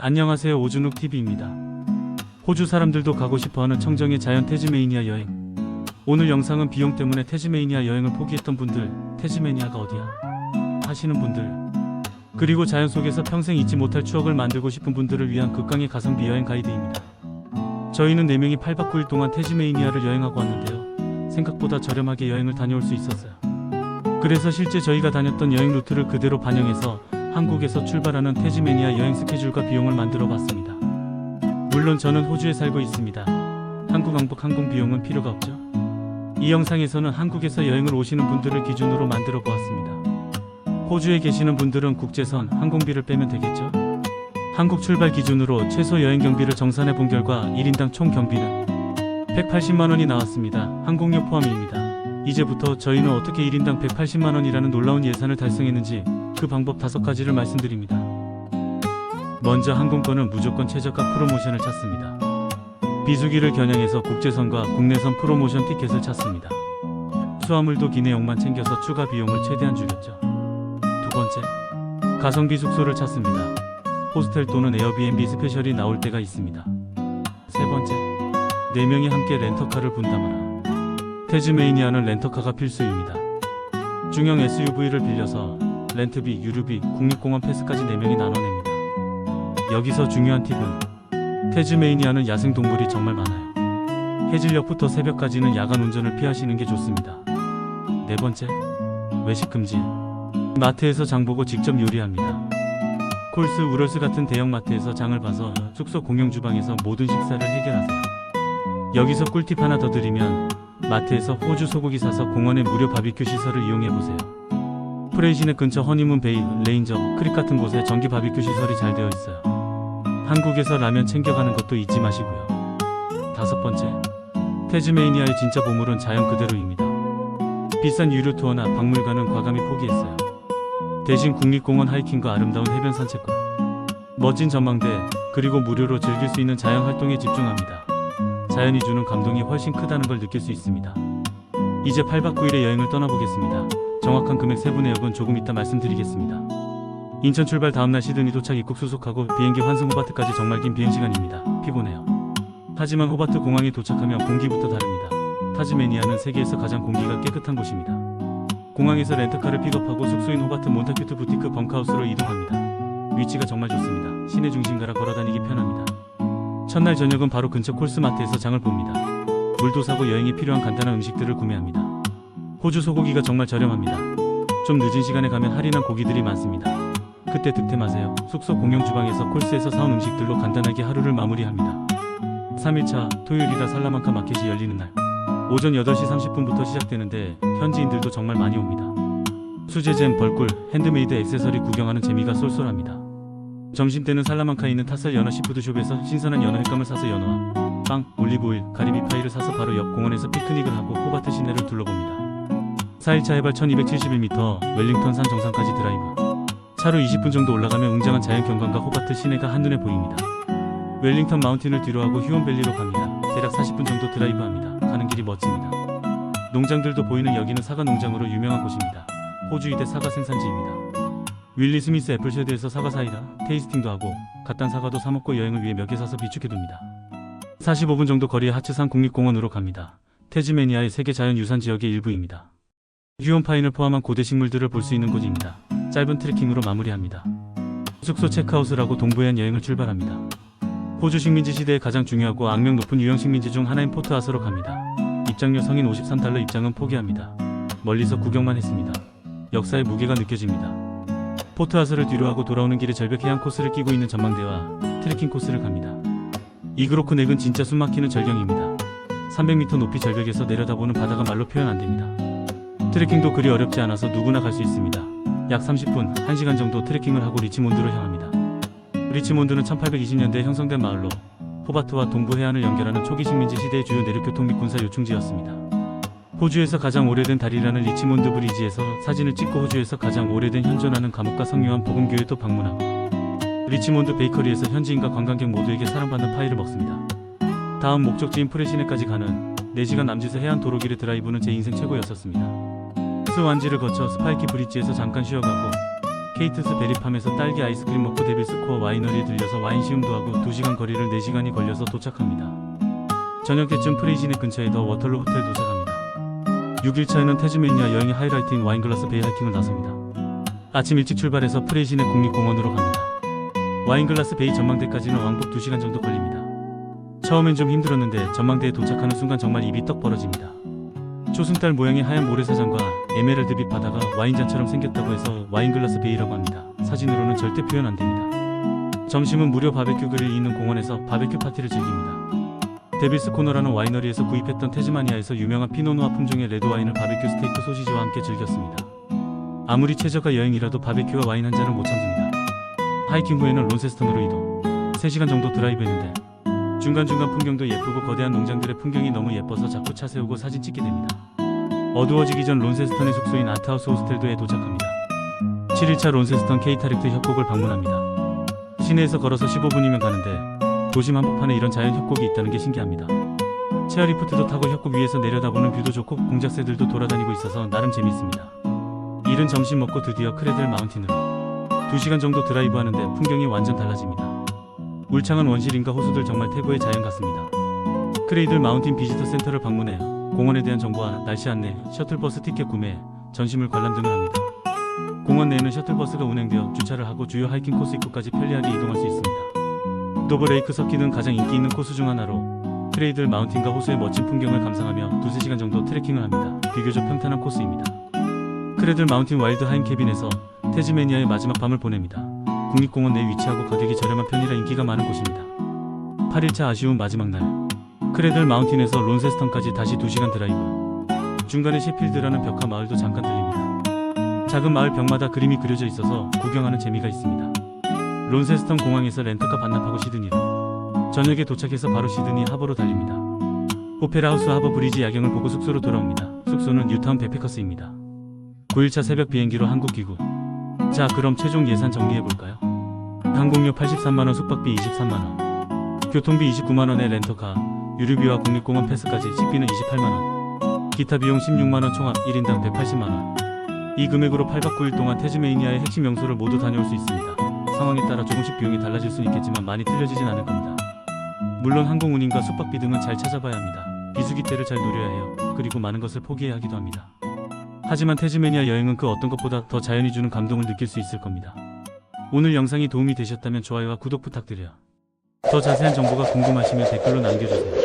안녕하세요, 오준욱TV입니다. 호주 사람들도 가고 싶어하는 청정의 자연 태즈메이니아 여행. 오늘 영상은 비용 때문에 태즈메이니아 여행을 포기했던 분들, 태즈메이니아가 어디야? 하시는 분들, 그리고 자연 속에서 평생 잊지 못할 추억을 만들고 싶은 분들을 위한 극강의 가성비 여행 가이드입니다. 저희는 4명이 8박 9일 동안 태즈메이니아를 여행하고 왔는데요. 생각보다 저렴하게 여행을 다녀올 수 있었어요. 그래서 실제 저희가 다녔던 여행 루트를 그대로 반영해서 한국에서 출발하는 태즈메이니아 여행 스케줄과 비용을 만들어 봤습니다. 물론 저는 호주에 살고 있습니다. 한국 왕복 항공 비용은 필요가 없죠. 이 영상에서는 한국에서 여행을 오시는 분들을 기준으로 만들어 보았습니다. 호주에 계시는 분들은 국제선 항공비를 빼면 되겠죠. 한국 출발 기준으로 최소 여행 경비를 정산해 본 결과 1인당 총 경비는 180만원이 나왔습니다. 항공료 포함입니다. 이제부터 저희는 어떻게 1인당 180만원이라는 놀라운 예산을 달성했는지 그 방법 5가지를 말씀드립니다. 먼저 항공권은 무조건 최저가 프로모션을 찾습니다. 비수기를 겨냥해서 국제선과 국내선 프로모션 티켓을 찾습니다. 수화물도 기내용만 챙겨서 추가 비용을 최대한 줄였죠. 두 번째, 가성비 숙소를 찾습니다. 호스텔 또는 에어비앤비 스페셜이 나올 때가 있습니다. 세 번째, 4명이 함께 렌터카를 분담하라. 태즈메이니아는 렌터카가 필수입니다. 중형 SUV를 빌려서 렌트비, 유류비, 국립공원 패스까지 4명이 나눠냅니다. 여기서 중요한 팁은 태즈메이니아는 야생동물이 정말 많아요. 해질녘부터 새벽까지는 야간 운전을 피하시는 게 좋습니다. 네 번째, 외식 금지. 마트에서 장보고 직접 요리합니다. 콜스, 우럴스 같은 대형 마트에서 장을 봐서 숙소 공용 주방에서 모든 식사를 해결하세요. 여기서 꿀팁 하나 더 드리면 마트에서 호주 소고기 사서 공원의 무료 바비큐 시설을 이용해보세요. 프레이시넷 근처 허니문 베이, 레인저, 크릭 같은 곳에 전기 바비큐 시설이 잘 되어 있어요. 한국에서 라면 챙겨가는 것도 잊지 마시고요. 5번째, 태즈메이니아의 진짜 보물은 자연 그대로입니다. 비싼 유료 투어나 박물관은 과감히 포기했어요. 대신 국립공원 하이킹과 아름다운 해변 산책과 멋진 전망대, 그리고 무료로 즐길 수 있는 자연 활동에 집중합니다. 자연이 주는 감동이 훨씬 크다는 걸 느낄 수 있습니다. 이제 8박 9일의 여행을 떠나보겠습니다. 정확한 금액 세부 내역은 조금 이따 말씀드리겠습니다. 인천 출발 다음날 시드니 도착, 입국 수속하고 비행기 환승 호바트까지 정말 긴 비행시간입니다. 피곤해요. 하지만 호바트 공항에 도착하면 공기부터 다릅니다. 태즈메이니아는 세계에서 가장 공기가 깨끗한 곳입니다. 공항에서 렌터카를 픽업하고 숙소인 호바트 몬타큐트 부티크 벙커하우스로 이동합니다. 위치가 정말 좋습니다. 시내 중심가라 걸어다니기 편합니다. 첫날 저녁은 바로 근처 콜스마트에서 장을 봅니다. 물도 사고 여행에 필요한 간단한 음식들을 구매합니다. 호주 소고기가 정말 저렴합니다. 좀 늦은 시간에 가면 할인한 고기들이 많습니다. 그때 득템하세요. 숙소 공용 주방에서 콜스에서 사온 음식들로 간단하게 하루를 마무리합니다. 3일차 토요일이라 살라만카 마켓이 열리는 날. 오전 8시 30분부터 시작되는데 현지인들도 정말 많이 옵니다. 수제잼, 벌꿀, 핸드메이드 액세서리 구경하는 재미가 쏠쏠합니다. 점심때는 살라만카에 있는 타설 연어 시푸드숍에서 신선한 연어 횟감을 사서 연어와 빵, 올리브오일, 가리비 파이를 사서 바로 옆 공원에서 피크닉을 하고 호바트 시내를 둘러봅니다. 4일차 해발 1271m, 웰링턴 산 정상까지 드라이브. 차로 20분 정도 올라가면 웅장한 자연 경관과 호바트 시내가 한눈에 보입니다. 웰링턴 마운틴을 뒤로하고 휴온밸리로 갑니다. 대략 40분 정도 드라이브합니다. 가는 길이 멋집니다. 농장들도 보이는 여기는 사과 농장으로 유명한 곳입니다. 호주 2대 사과 생산지입니다. 윌리 스미스 애플쉐드에서 사과 사이다, 테이스팅도 하고 갓 단 사과도 사먹고 여행을 위해 몇 개 사서 비축해둡니다. 45분 정도 거리의 하츠산 국립공원으로 갑니다. 태즈메이니아의 세계 자연유산 지역의 일부입니다. 휴온 파인을 포함한 고대 식물들을 볼 수 있는 곳입니다. 짧은 트레킹으로 마무리합니다. 숙소 체크아웃을 하고 동부해안 여행을 출발합니다. 호주 식민지 시대에 가장 중요하고 악명 높은 유형 식민지 중 하나인 포트 아서로 갑니다. 입장료 성인 $53 입장은 포기합니다. 멀리서 구경만 했습니다. 역사의 무게가 느껴집니다. 포트 아서를 뒤로하고 돌아오는 길에 절벽 해안 코스를 끼고 있는 전망대와 트레킹 코스를 갑니다. 이그로크 넥은 진짜 숨막히는 절경입니다. 300m 높이 절벽에서 내려다보는 바다가 말로 표현 안됩니다. 트레킹도 그리 어렵지 않아서 누구나 갈 수 있습니다. 약 30분, 1시간 정도 트레킹을 하고 리치몬드로 향합니다. 리치몬드는 1820년대에 형성된 마을로 호바트와 동부 해안을 연결하는 초기 식민지 시대의 주요 내륙교통 및 군사 요충지였습니다. 호주에서 가장 오래된 다리라는 리치몬드 브리지에서 사진을 찍고 호주에서 가장 오래된 현존하는 감옥과 성유한 복음교회도 방문하고 리치몬드 베이커리에서 현지인과 관광객 모두에게 사랑받는 파이를 먹습니다. 다음 목적지인 프레시네까지 가는 4시간 남짓의 해안 도로길의 드라이브는 제 인생 최고였었습니다. 스완지를 거쳐 스파이키 브릿지에서 잠깐 쉬어가고 케이트스 베리팜에서 딸기 아이스크림 먹고 데빌스 코어 와이너리에 들려서 와인 시음도 하고 2시간 거리를 4시간이 걸려서 도착합니다. 저녁 때쯤 프레이시내 근처에 더 워털루 호텔 도착합니다. 6일차에는 태즈메니아 여행의 하이라이트인 와인글라스 베이 하이킹을 나섭니다. 아침 일찍 출발해서 프레이시내 국립공원으로 갑니다. 와인글라스 베이 전망대까지는 왕복 2시간 정도 걸립니다. 처음엔 좀 힘들었는데 전망대에 도착하는 순간 정말 입이 떡 벌어집니다. 초승달 모양의 하얀 모래사장과 에메랄드빛 바다가 와인잔처럼 생겼다고 해서 와인글라스 베이라고 합니다. 사진으로는 절대 표현 안됩니다. 점심은 무료 바베큐 그릴이 있는 공원에서 바베큐 파티를 즐깁니다. 데빌스 코너라는 와이너리에서 구입했던 태즈메니아에서 유명한 피노누아 품종의 레드와인을 바베큐 스테이크 소시지와 함께 즐겼습니다. 아무리 최저가 여행이라도 바베큐와 와인 한 잔은 못 참습니다. 하이킹 후에는 론세스턴으로 이동. 3시간 정도 드라이브했는데 중간중간 풍경도 예쁘고 거대한 농장들의 풍경이 너무 예뻐서 자꾸 차 세우고 사진 찍게 됩니다. 어두워지기 전 론세스턴의 숙소인 아트하우스 호스텔도에 도착합니다. 7일차 론세스턴 케이타렉트 협곡을 방문합니다. 시내에서 걸어서 15분이면 가는데 도심 한복판에 이런 자연 협곡이 있다는 게 신기합니다. 체어리프트도 타고 협곡 위에서 내려다보는 뷰도 좋고 공작새들도 돌아다니고 있어서 나름 재미있습니다. 이른 점심 먹고 드디어 크레들 마운틴으로 2시간 정도 드라이브 하는데 풍경이 완전 달라집니다. 울창한 원시림과 호수들 정말 태고의 자연 같습니다. 크레이들 마운틴 비지터 센터를 방문해 공원에 대한 정보와 날씨 안내, 셔틀버스 티켓 구매, 전시물 관람 등을 합니다. 공원 내에는 셔틀버스가 운행되어 주차를 하고 주요 하이킹 코스 입구까지 편리하게 이동할 수 있습니다. 도브레이크 서킷은 가장 인기 있는 코스 중 하나로 크레이들 마운틴과 호수의 멋진 풍경을 감상하며 2-3시간 정도 트레킹을 합니다. 비교적 평탄한 코스입니다. 크레들 마운틴 와일드 하임 캐빈에서 태즈메니아의 마지막 밤을 보냅니다. 국립공원 내에 위치하고 가격이 저렴한 편이라 인기가 많은 곳입니다. 8일차 아쉬운 마지막 날 크레들 마운틴에서 론세스턴까지 다시 2시간 드라이브. 중간에 셰필드라는 벽화 마을도 잠깐 들립니다. 작은 마을 벽마다 그림이 그려져 있어서 구경하는 재미가 있습니다. 론세스턴 공항에서 렌터카 반납하고 시드니로 저녁에 도착해서 바로 시드니 하버로 달립니다. 오페라 하우스 하버 브리지 야경을 보고 숙소로 돌아옵니다. 숙소는 뉴타운 백패커스입니다. 9일차 새벽 비행기로 한국 귀국. 자, 그럼 최종 예산 정리해볼까요? 항공료 83만원, 숙박비 23만원, 교통비 29만원에 렌터카, 유류비와 국립공원 패스까지 식비는 28만원, 기타 비용 16만원, 총합 1인당 180만원. 이 금액으로 8박 9일 동안 태즈메이니아의 핵심 명소를 모두 다녀올 수 있습니다. 상황에 따라 조금씩 비용이 달라질 수는 있겠지만 많이 틀려지진 않을 겁니다. 물론 항공 운임과 숙박비 등은 잘 찾아봐야 합니다. 비수기 때를 잘 노려야 해요. 그리고 많은 것을 포기해야 하기도 합니다. 하지만 태즈메니아 여행은 그 어떤 것보다 더 자연이 주는 감동을 느낄 수 있을 겁니다. 오늘 영상이 도움이 되셨다면 좋아요와 구독 부탁드려요. 더 자세한 정보가 궁금하시면 댓글로 남겨주세요.